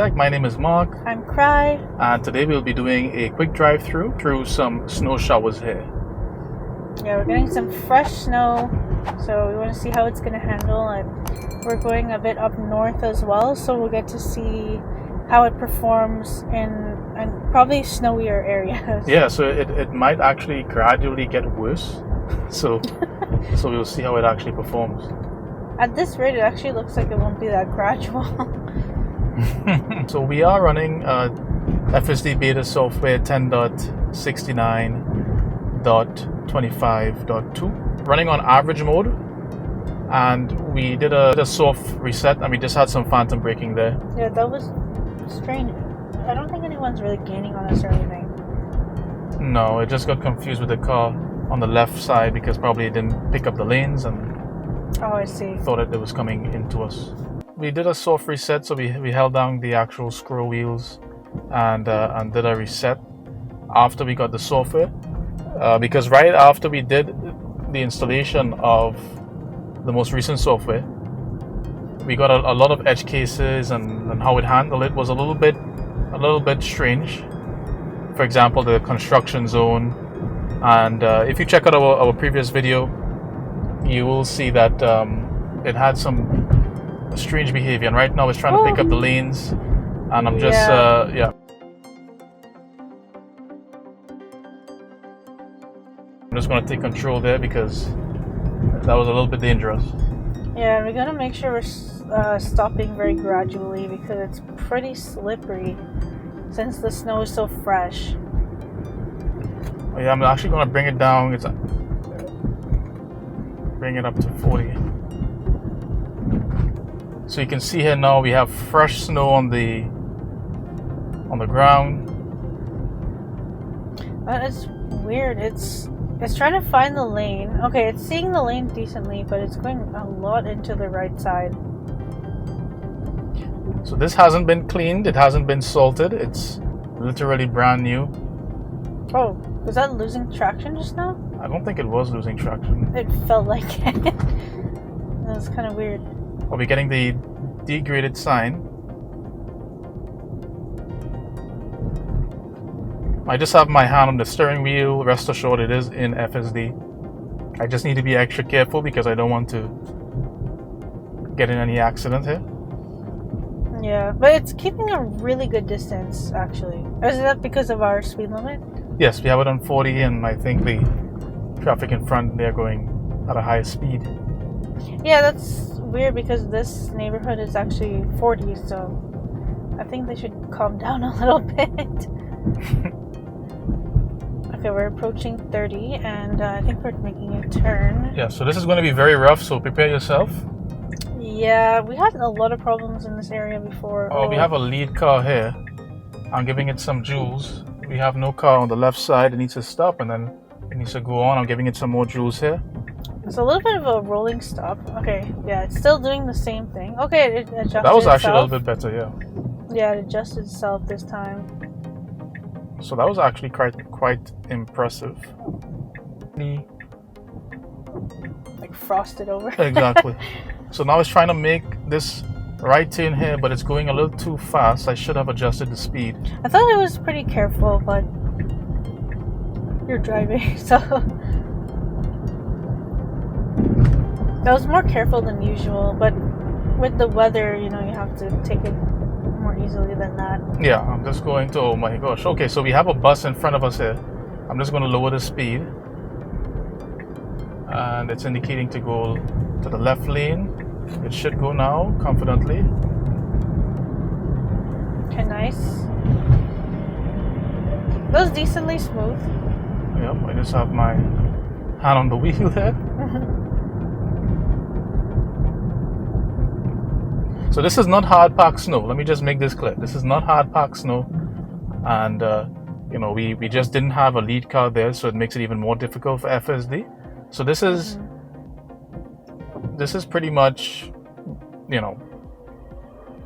My name is Mark. I'm Cry. And today we'll be doing a quick drive through some snow showers here. Yeah, we're getting some fresh snow, so we want to see how it's going to handle, and we're going a bit up north as well, so we'll get to see how it performs in probably snowier areas. Yeah, so it might actually gradually get worse. So we'll see how it actually performs. At this rate, it actually looks like it won't be that gradual. So we are running FSD beta software 10.69.25.2, running on average mode, and we did a soft reset, and we just had some phantom braking there. Yeah, that was strange. I don't think anyone's really gaining on us or anything. No, it just got confused with the car on the left side because probably it didn't pick up the lanes and I see. Thought it was coming into us. We did a soft reset, so we held down the actual scroll wheels and did a reset after we got the software, because right after we did the installation of the most recent software, we got a lot of edge cases, and how it handled it was a little bit strange. For example, the construction zone, and if you check out our previous video, you will see that it had some strange behavior, and right now it's trying to pick up the lanes, and I'm just I'm just going to take control there because that was a little bit dangerous. Yeah, we're gonna make sure we're stopping very gradually because it's pretty slippery since the snow is so fresh. Oh, yeah, I'm actually going to bring it down. Bring it up to 40. So you can see here now we have fresh snow on the ground. It's weird. It's trying to find the lane. Okay, it's seeing the lane decently, but it's going a lot into the right side. So this hasn't been cleaned. It hasn't been salted. It's literally brand new. Oh, was that losing traction just now? I don't think it was losing traction. It felt like it. That was kind of weird. Are we getting the degraded sign? I just have my hand on the steering wheel. Rest assured it is in FSD. I just need to be extra careful because I don't want to get in any accident here. Yeah, but it's keeping a really good distance, actually. Is that because of our speed limit? Yes, we have it on 40, and I think the traffic in front, they're going at a higher speed. Yeah, that's weird because this neighborhood is actually 40, so I think they should calm down a little bit. Okay, we're approaching 30, and I think we're making a turn. Yeah, so this is going to be very rough, so prepare yourself. Yeah, we had a lot of problems in this area before. Oh, we have a lead car here. I'm giving it some joules. We have no car on the left side. It needs to stop, and then it needs to go on. I'm giving it some more joules here. It's a little bit of a rolling stop. Okay, yeah, it's still doing the same thing. Okay, it adjusted That was actually itself. a little bit better, yeah. Yeah, it adjusted itself this time. So that was actually quite impressive. Like frosted over. Exactly. So now it's trying to make this right turn here, but it's going a little too fast. I should have adjusted the speed. I thought it was pretty careful, but you're driving, so that was more careful than usual. But with the weather, you have to take it more easily than that. Yeah, I'm just going to, oh my gosh. Okay, so we have a bus in front of us here. I'm just going to lower the speed, and it's indicating to go to the left lane. It should go now confidently. Okay, nice. That was decently smooth. Yep, I just have my hand on the wheel there. So this is not hard packed snow. Let me just make this clear. This is not hard packed snow, and we just didn't have a lead car there, so it makes it even more difficult for FSD. So this is pretty much,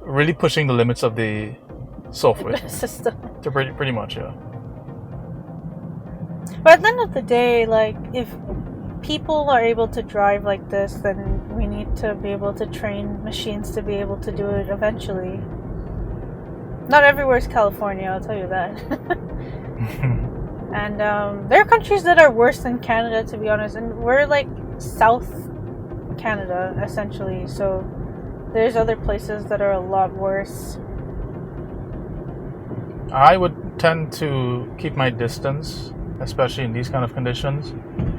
really pushing the limits of the software system. To pretty much, yeah. But at the end of the day, like, if people are able to drive like this, then we need to be able to train machines to be able to do it eventually. Not everywhere's California, I'll tell you that. And there are countries that are worse than Canada, to be honest. And we're like South Canada, essentially. So there's other places that are a lot worse. I would tend to keep my distance, especially in these kind of conditions.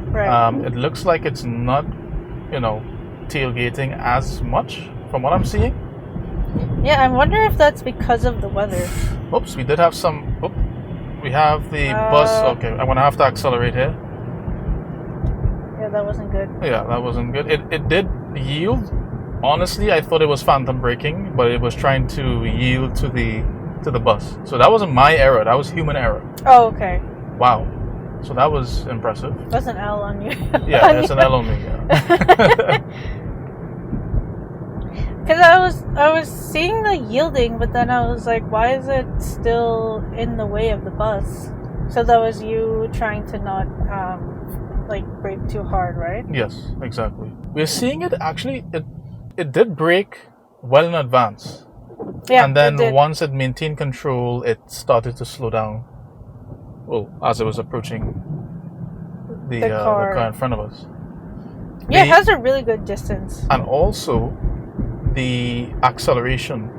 Right. It looks like it's not, tailgating as much from what I'm seeing. Yeah, I wonder if that's because of the weather. Oops, we did have some. We have the bus. Okay, I'm gonna have to accelerate here. Yeah, that wasn't good. Yeah, that wasn't good. It did yield. Honestly, I thought it was phantom braking, but it was trying to yield to the bus. So that wasn't my error. That was human error. Oh, okay. Wow. So that was impressive. That's an L on you. Yeah, it's an L on me. Yeah. Because I was seeing the yielding, but then I was like, why is it still in the way of the bus? So that was you trying to not brake too hard, right? Yes, exactly. We're seeing it actually. It did brake well in advance. Yeah. And then once it maintained control, it started to slow down. Well, as it was approaching the car in front of us. Yeah, it has a really good distance. And also, the acceleration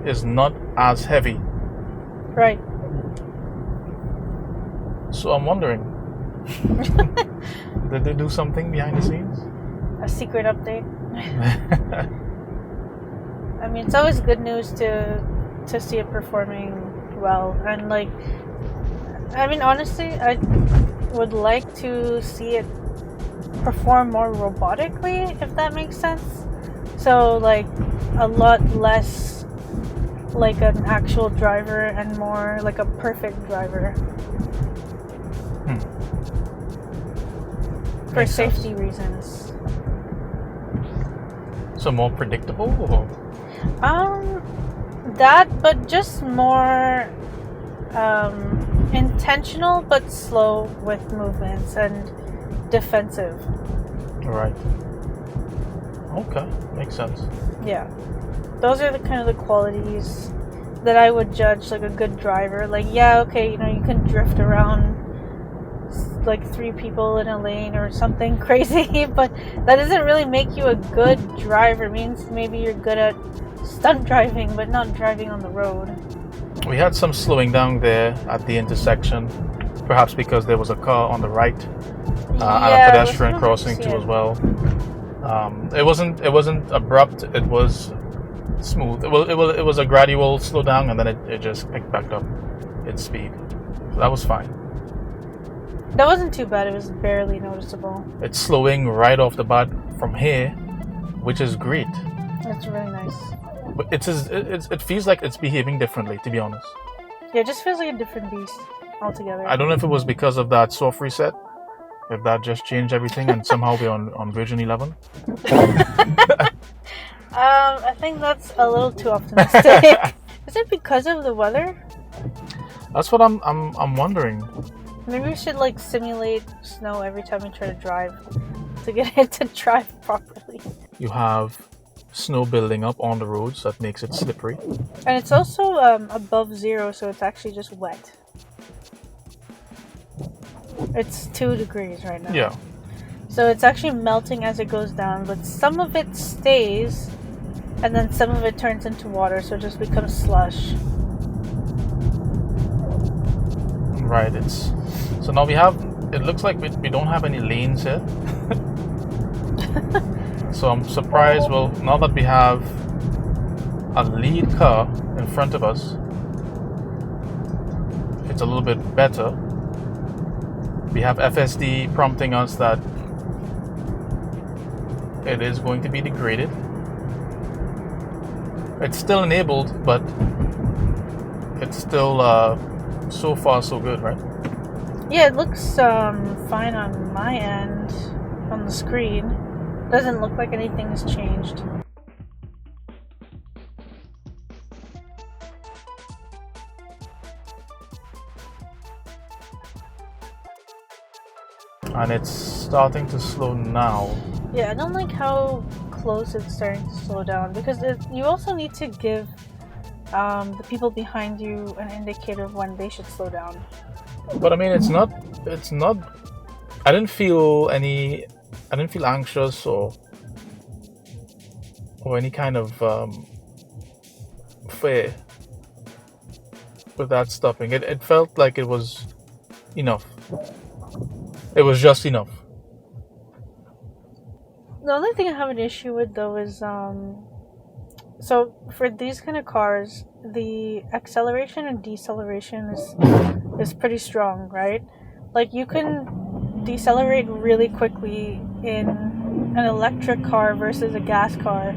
is not as heavy. Right. So I'm wondering, did they do something behind the scenes? A secret update. I mean, it's always good news to see it performing well. And honestly, I would like to see it perform more robotically, if that makes sense. So a lot less like an actual driver and more like a perfect driver. For safety reasons. So more predictable? Or? That, but just more intentional but slow with movements and defensive. Right. Okay, makes sense. Yeah. Those are the kind of the qualities that I would judge like a good driver. You can drift around like 3 people in a lane or something crazy, but that doesn't really make you a good driver. It means maybe you're good at stunt driving, but not driving on the road. We had some slowing down there at the intersection, perhaps because there was a car on the right and a pedestrian crossing too as well. It wasn't abrupt. It was smooth. It was a gradual slow down, and then it just picked back up its speed. So that was fine. That wasn't too bad. It was barely noticeable. It's slowing right off the bat from here, which is great. That's really nice. But it feels like it's behaving differently, to be honest. Yeah, it just feels like a different beast altogether. I don't know if it was because of that soft reset, if that just changed everything, and somehow we're on version 11. I think that's a little too optimistic. Is it because of the weather? That's what I'm wondering. Maybe we should simulate snow every time we try to drive to get it to drive properly. You have snow building up on the roads that makes it slippery. And it's also above zero, so it's actually just wet. It's 2 degrees right now. Yeah. So it's actually melting as it goes down, but some of it stays, and then some of it turns into water, so it just becomes slush. Right, so now it looks like we don't have any lanes here. So I'm surprised, well, now that we have a lead car in front of us, it's a little bit better. We have FSD prompting us that it is going to be degraded. It's still enabled, but it's still so far so good, right? Yeah, it looks fine on my end on the screen. Doesn't look like anything's changed. And it's starting to slow now. Yeah, I don't like how close it's starting to slow down, because you also need to give the people behind you an indicator of when they should slow down. But I mean, it's not. I didn't feel anxious or any kind of fear with that stopping. It felt like it was enough. It was just enough. The only thing I have an issue with though is so for these kind of cars, the acceleration and deceleration is pretty strong, right? Like you can decelerate really quickly in an electric car versus a gas car.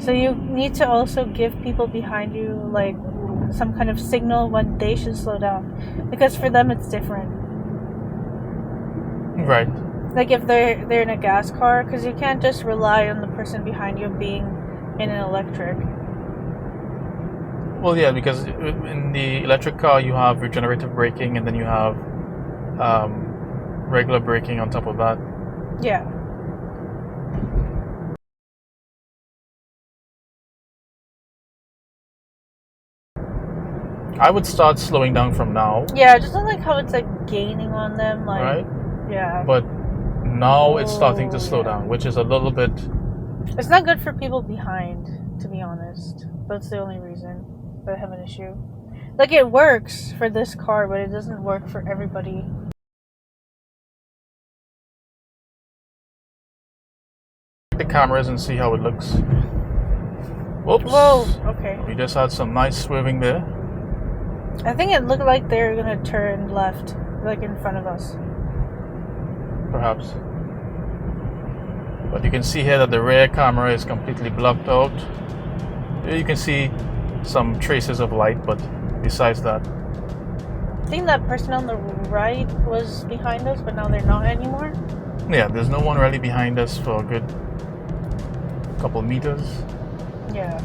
So you need to also give people behind you like some kind of signal when they should slow down, because for them it's different. Right. Like if they're in a gas car, because you can't just rely on the person behind you being in an electric. Well, yeah, because in the electric car you have regenerative braking, and then you have regular braking on top of that. Yeah. I would start slowing down from now. Yeah, I just don't like how it's like gaining on them, like. Right. Yeah. But now it's starting to slow down, which is a little bit. It's not good for people behind, to be honest. That's the only reason that I have an issue. Like it works for this car, but it doesn't work for everybody. The cameras and see how it looks. Whoops. Whoa. Okay. We just had some nice swerving there. I think it looked like they're gonna turn left, like in front of us. Perhaps. But you can see here that the rear camera is completely blocked out. Here you can see some traces of light, but besides that. I think that person on the right was behind us, but now they're not anymore. Yeah, there's no one really behind us for a good couple meters. Yeah.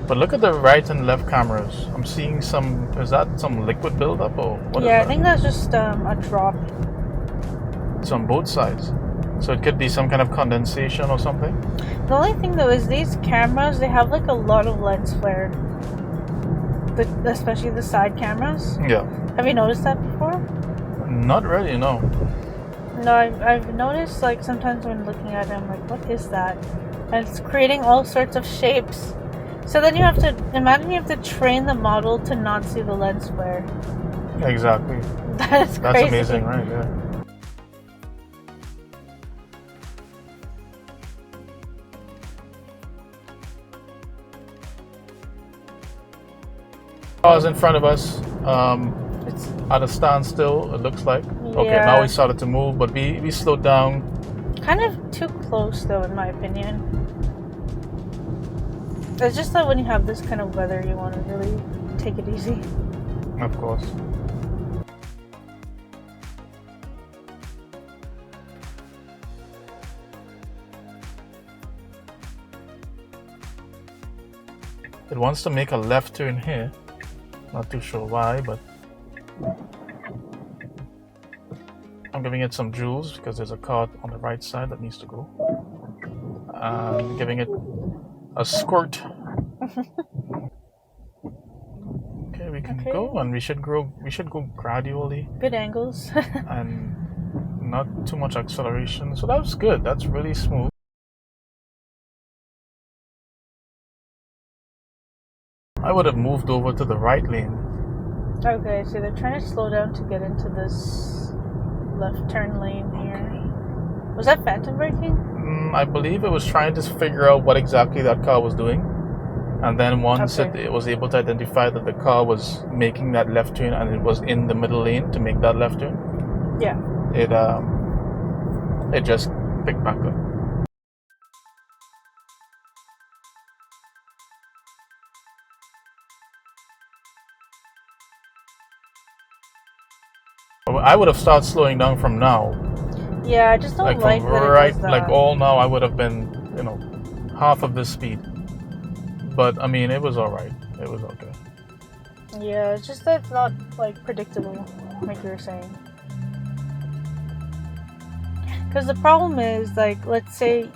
But look at the right and left cameras. I'm seeing some. Is that some liquid buildup or what? Yeah, I think that's just a drop. It's on both sides, so it could be some kind of condensation or something. The only thing though is these cameras, they have like a lot of lens flare. Especially the side cameras. Yeah. Have you noticed that before? Not really, no. No, I've noticed like sometimes when looking at it, I'm like, what is that? And it's creating all sorts of shapes. So then you have to imagine you have to train the model to not see the lens flare. Exactly. That's crazy. That's amazing, right? Yeah. Cars in front of us It's at a standstill, it looks like. Okay, Yeah. now we started to move, but we slowed down. kind of too close though, in my opinion. It's just that when you have this kind of weather, you want to really take it easy. Of course. It wants to make a left turn here. Not too sure why, but I'm giving it some joules because there's a car on the right side that needs to go. Giving it a squirt. Okay, we can go, and we should go gradually Good angles. and not too much acceleration. So that was good. That's really smooth. I would have moved over to the right lane. Okay, so they're trying to slow down to get into this left turn lane here. Was that phantom braking? I believe it was trying to figure out what exactly that car was doing. And then once Okay. it was able to identify that the car was making that left turn and it was in the middle lane to make that left turn, Yeah. it just picked back up. I would have started slowing down from now. Yeah, I just don't Like like from that right, it does that. like all now, I would have been, half of this speed. But I mean, it was all right. It was okay. Yeah, it's just that it's not like predictable, like you were saying. Because the problem is, like, let's say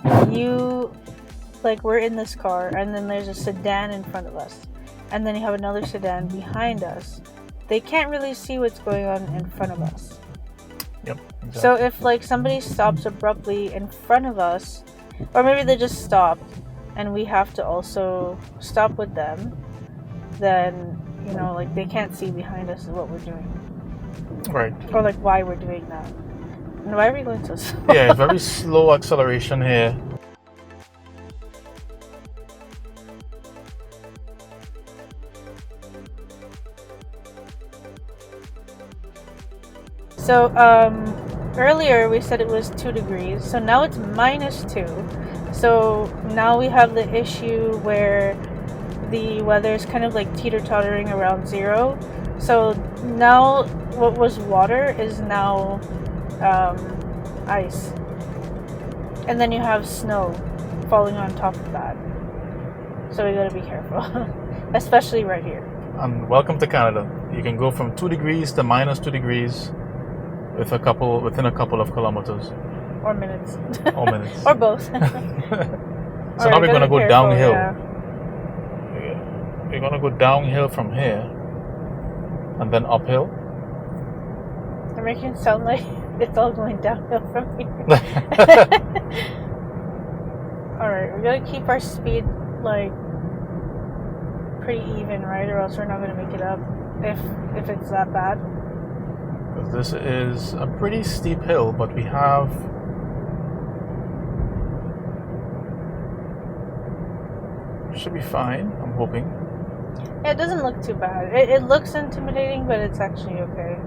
we're in this car, and then there's a sedan in front of us, and then you have another sedan behind us, they can't really see what's going on in front of us. Yep. Exactly. So if like somebody stops abruptly in front of us, or maybe they just stopped and we have to also stop with them, then you know, like they can't see behind us what we're doing. Right. Or like why we're doing that. And why are we going so slow? Yeah, very slow acceleration here. So earlier we said it was 2 degrees, so now it's -2. So now we have the issue where the weather is kind of like teeter-tottering around 0. So now what was water is now ice. And then you have snow falling on top of that. So we gotta be careful. Especially right here. And welcome to Canada. You can go from 2 degrees to -2 degrees within a couple of kilometers. Or minutes. Or minutes. Or both. So now we're gonna go downhill. Yeah. We're gonna go downhill from here and then uphill. You're making it sound like it's all going downhill from here. Alright, we gotta keep our speed like pretty even, right? Or else we're not gonna make it up if it's that bad. This is a pretty steep hill, but we have should be fine, I'm hoping. Yeah, it doesn't look too bad. It looks intimidating, but it's actually okay.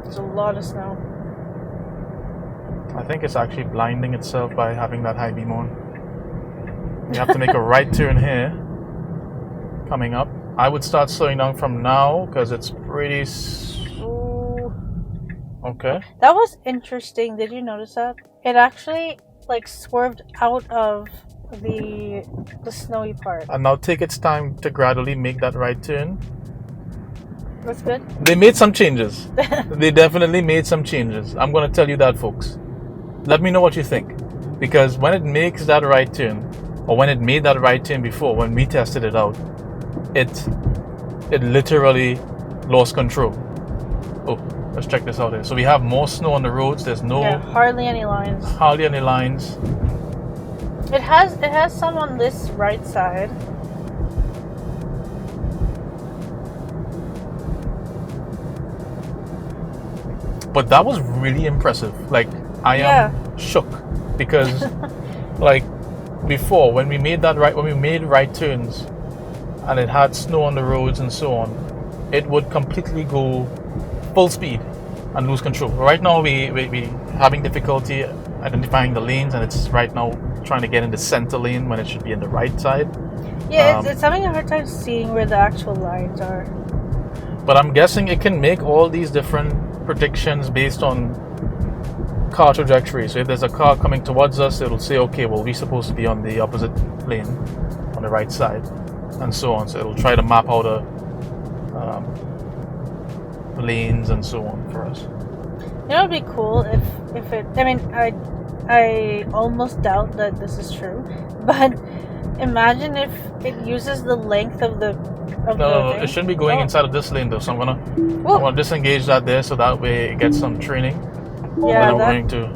There's a lot of snow. I think it's actually blinding itself by having that high beam on. You have to make a right turn here. Coming up. I would start slowing down from now because it's pretty okay. That was interesting. Did you notice that? It actually like swerved out of the snowy part. And now take its time to gradually make that right turn. That's good. They made some changes. They definitely made some changes. I'm going to tell you that, folks. Let me know what you think. Because when it makes that right turn, or when it made that right turn before, when we tested it out, it literally lost control. Oh, let's check this out here. So we have more snow on the roads. There's hardly any lines. Hardly any lines. It has some on this right side. But that was really impressive. Like, I am shook because like before when we made right turns and it had snow on the roads and so on, it would completely go full speed and lose control. Right now we having difficulty identifying the lanes, and it's right now trying to get in the center lane when it should be in the right side. Yeah, it's having a hard time seeing where the actual lines are. But I'm guessing it can make all these different predictions based on car trajectory. So if there's a car coming towards us, it'll say, okay, well, we're supposed to be on the opposite lane, on the right side, and so on. So it'll try to map out lanes and so on for us. You know, it'd be cool if it. I mean, I almost doubt that this is true, but imagine if it uses the length of the. No, it shouldn't be going inside of this lane though. So I'm gonna disengage that there, so that way it gets some training. Yeah, that I'm going to.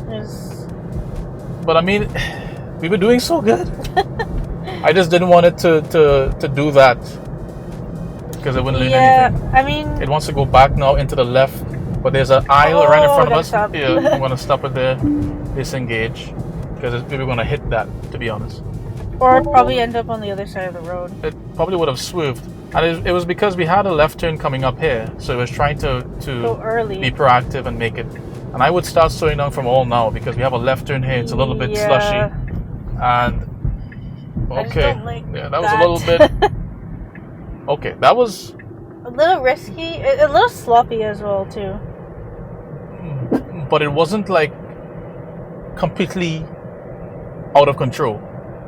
But I mean, we were doing so good. I just didn't want it to do that because it wouldn't learn anything. Yeah, I mean, it wants to go back now into the left, but there's an aisle right in front of us. Stop. Yeah, I'm gonna stop it there, disengage, because we were gonna hit that, to be honest. Or probably end up on the other side of the road. It probably would have swerved. And it was because we had a left turn coming up here, so it was trying to go early, be proactive and make it. And I would start slowing down from all now because we have a left turn here. It's a little bit slushy, and okay, that was a little bit. Okay, that was a little risky, a little sloppy as well too. But it wasn't like completely out of control.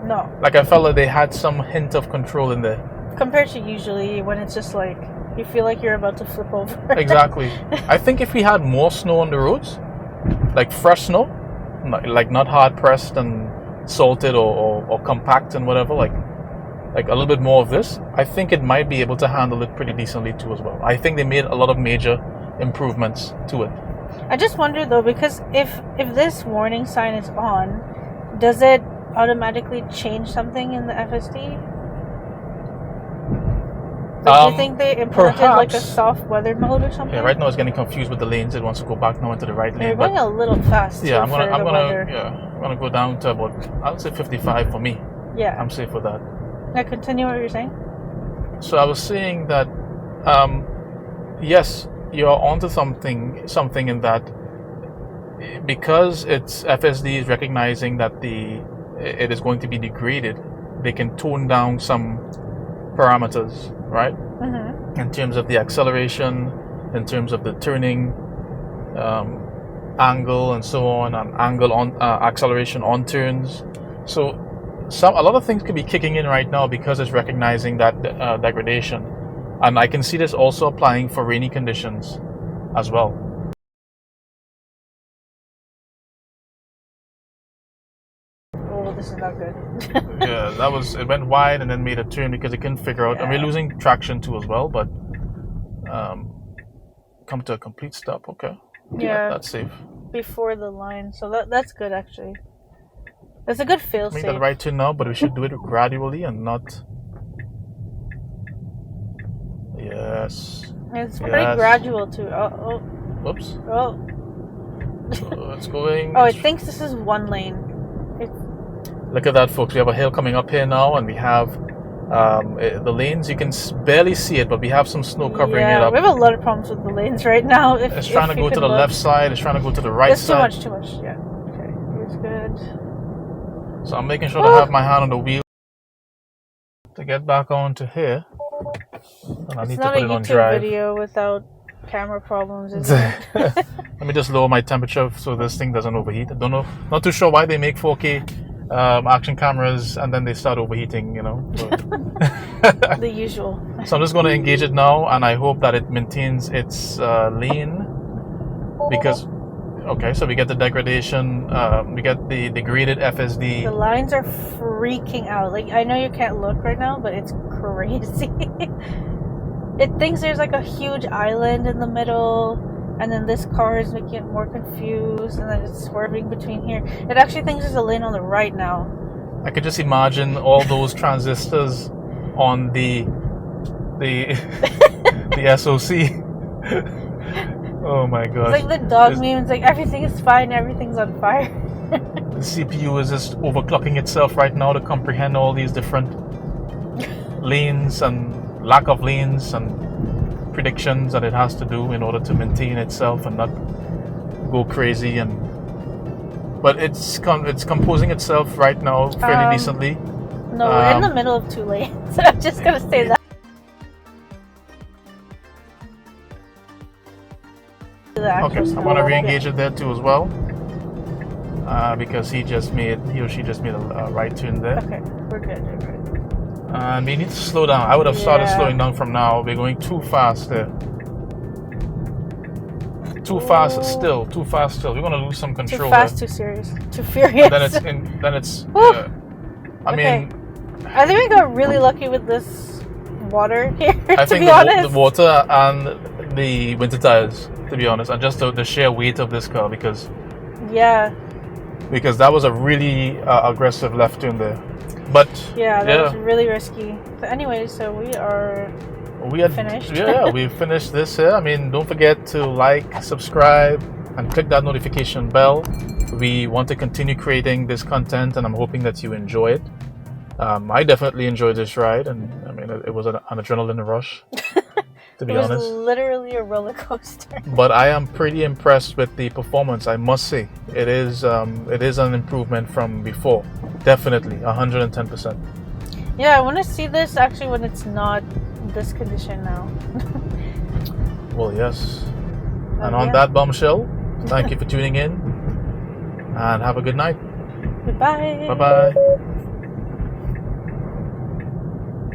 No. Like I felt like they had some hint of control in there. Compared to usually when it's just like you feel like you're about to flip over. Exactly. I think if we had more snow on the roads, like fresh snow, not hard pressed and salted or compact and whatever, like a little bit more of this, I think it might be able to handle it pretty decently too as well. I think they made a lot of major improvements to it. I just wonder though, because if this warning sign is on, does it automatically change something in the FSD? Do you think they implemented like a soft weather mode or something? Yeah, right now it's getting confused with the lanes. It wants to go back now into the right lane. They're going a little fast. Yeah, I'm gonna go down to about, I would say 55 for me. Yeah, I'm safe with that. Now continue what you're saying. So I was saying that, yes, you're onto something in that, because it's FSD is recognizing that it is going to be degraded, they can tone down some parameters, right? Mm-hmm. In terms of the acceleration, in terms of the turning angle and so on, and angle on acceleration on turns. So a lot of things could be kicking in right now because it's recognizing that degradation, and I can see this also applying for rainy conditions as well. Oh, this is not good. Yeah, it went wide and then made a turn because it couldn't figure out, and we're losing traction too as well, but come to a complete stop. Okay. Yeah, that's safe. Before the line, so that's good actually. That's a good fail safe. Make that right turn now, but we should do it gradually and not. Yes. It's pretty gradual too. Oh. Whoops. Oh. So it's going. Oh, it thinks this is one lane. Look at that, folks. We have a hill coming up here now, and we have the lanes. You can barely see it, but we have some snow covering it up. We have a lot of problems with the lanes right now. It's trying to go to the left side. It's trying to go to the right side. Too much. Yeah. Okay. It's good. So I'm making sure to have my hand on the wheel to get back onto here. And I need to put it on drive. It's not a YouTube video without camera problems, is it? Let me just lower my temperature so this thing doesn't overheat. I don't know. Not too sure why they make 4K action cameras and then they start overheating, you know. The usual. So I'm just going to engage it now, and I hope that it maintains its lane, because okay, so we get the degradation, we get the degraded FSD. The lines are freaking out. Like, I know you can't look right now, but it's crazy. It thinks there's like a huge island in the middle, and then this car is making it more confused, and then it's swerving between here. It actually thinks there's a lane on the right now. I could just imagine all those transistors on the SoC. Oh my gosh. It's like the dog meme. It's like everything is fine, everything's on fire. The CPU is just overclocking itself right now to comprehend all these different lanes and lack of lanes and predictions that it has to do in order to maintain itself and not go crazy. But it's composing itself right now fairly decently. No, we're in the middle of two lanes. I'm just gonna say that. Okay, I want to re-engage it there too as well, because he or she just made a right turn there. Okay, we're good. And we need to slow down. I would have started slowing down from now. We're going too fast there. Too fast still. We're going to lose some control. Too fast, there. Too serious, too furious. Then it's. I mean, I think we got really lucky with this water here. I think the water and the winter tires, to be honest, and just the sheer weight of this car, because that was a really aggressive left turn there. But that was really risky. But anyway, so we are finished. We finished this here. I mean, don't forget to like, subscribe, and click that notification bell. We want to continue creating this content, and I'm hoping that you enjoy it. I definitely enjoyed this ride, and I mean, it was an adrenaline rush. To be honest, it was literally a roller coaster. But I am pretty impressed with the performance, I must say. It is an improvement from before. Definitely, 110%. Yeah, I want to see this actually when it's not this condition now. Well, yes. And on that bombshell, thank you for tuning in, and have a good night. Goodbye. Bye-bye.